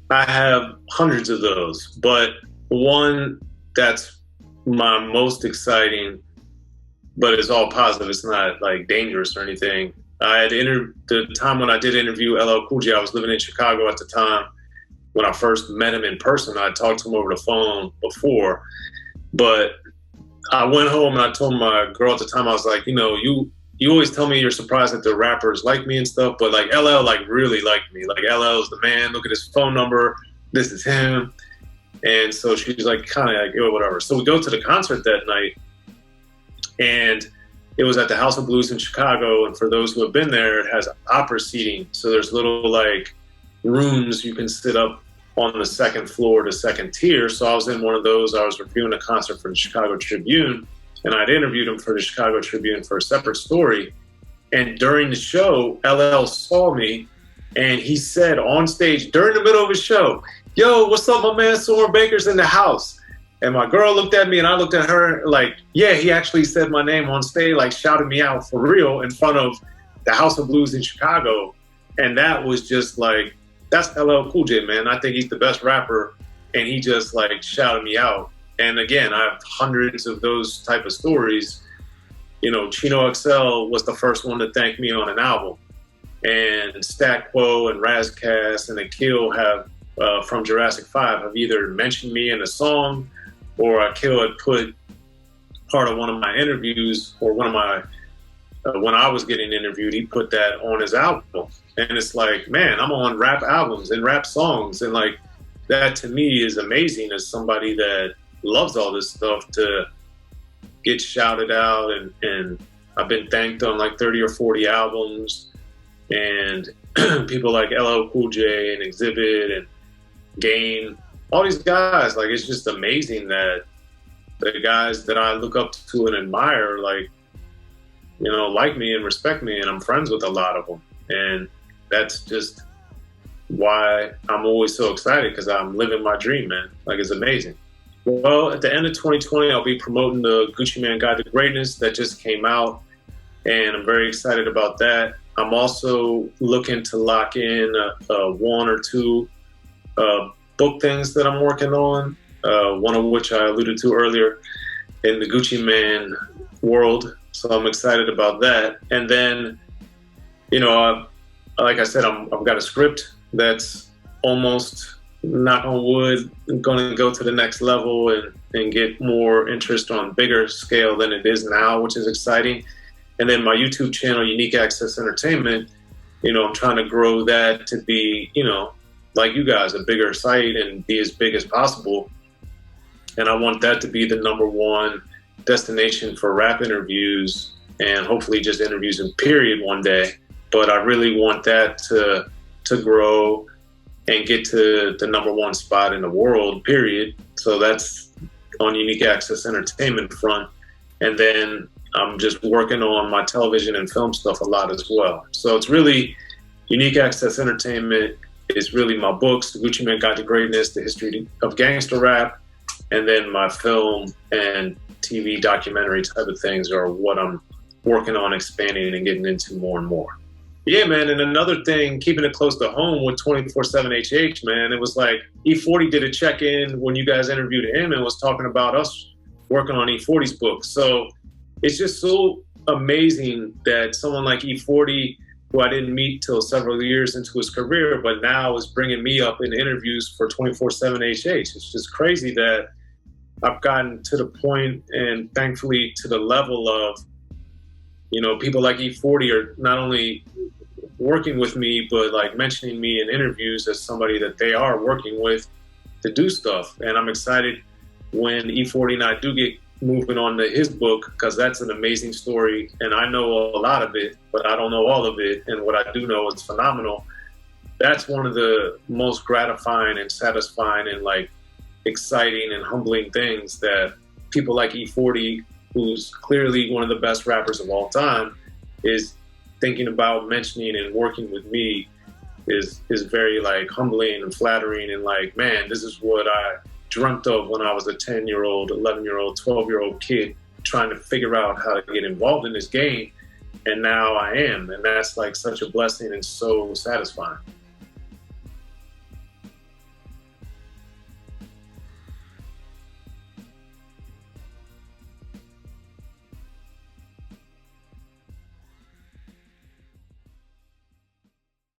I have hundreds of those, but one that's my most exciting, but it's all positive. It's not like dangerous or anything. I had the time when I did interview LL Cool J. I was living in Chicago at the time. When I first met him in person, I talked to him over the phone before, but I went home and I told my girl at the time, I was like, you always tell me you're surprised that the rappers like me and stuff, but like LL like really liked me. Like LL is the man. Look at his phone number. This is him. And so she's like, kind of like, oh, whatever. So we go to the concert that night, and it was at the House of Blues in Chicago. And for those who have been there, it has opera seating. So there's little like rooms you can sit up on the second floor to second tier. So I was in one of those. I was reviewing a concert for the Chicago Tribune, and I'd interviewed him for the Chicago Tribune for a separate story. And during the show, LL saw me, and he said on stage during the middle of his show, "Yo, what's up, my man? Soren Baker's in the house." And my girl looked at me and I looked at her like, yeah, he actually said my name on stage, like shouted me out for real in front of the House of Blues in Chicago. And that was just like, that's LL Cool J, man. I think he's the best rapper. And he just like shouted me out. And again, I have hundreds of those type of stories. Chino XL was the first one to thank me on an album. And Stat Quo and Razcast and Akil have, from Jurassic 5, have either mentioned me in a song, or Akil had put part of one of my interviews, or one of my, when I was getting interviewed, he put that on his album. And it's like, man, I'm on rap albums and rap songs. And like, that to me is amazing as somebody that loves all this stuff to get shouted out. And I've been thanked on like 30 or 40 albums. And people like LL Cool J and Exhibit and Game, all these guys, like, it's just amazing that the guys that I look up to and admire, like me and respect me, and I'm friends with a lot of them. And that's just why I'm always so excited, because I'm living my dream, man. Like, it's amazing. Well, at the end of 2020, I'll be promoting the Gucci Mane Guide to Greatness that just came out, and I'm very excited about that. I'm also looking to lock in one or two book things that I'm working on, one of which I alluded to earlier in the Gucci Mane world. So I'm excited about that. And then, like I said, I've got a script that's almost, knock on wood, going to go to the next level and get more interest on bigger scale than it is now, which is exciting. And then my YouTube channel, Unique Access Entertainment, I'm trying to grow that to be, like you guys, a bigger site and be as big as possible. And I want that to be the #1 destination for rap interviews, and hopefully just interviews in period one day. But I really want that to grow and get to the #1 spot in the world, period. So that's on Unique Access Entertainment front. And then I'm just working on my television and film stuff a lot as well. So it's really Unique Access Entertainment is really my books, The Gucci Mane Guide to Greatness, The History of Gangster Rap, and then my film and TV documentary type of things are what I'm working on expanding and getting into more and more. Yeah, man, and another thing, keeping it close to home with 24/7 HH, man, it was like E40 did a check-in when you guys interviewed him and was talking about us working on E40's book. So it's just so amazing that someone like E40, who I didn't meet till several years into his career, but now is bringing me up in interviews for 24/7 HH. It's just crazy that I've gotten to the point, and thankfully to the level of, people like E40 are not only working with me, but like mentioning me in interviews as somebody that they are working with to do stuff. And I'm excited when E40 and I do get moving on to his book, because that's an amazing story, and I know a lot of it, but I don't know all of it, and what I do know is phenomenal. That's one of the most gratifying and satisfying and like exciting and humbling things, that people like E40, who's clearly one of the best rappers of all time, is thinking about mentioning and working with me is very like humbling and flattering, and like, man, this is what I dreamt of when I was a 10-year-old, 11-year-old, 12-year-old kid trying to figure out how to get involved in this game. And now I am. And that's like such a blessing and so satisfying.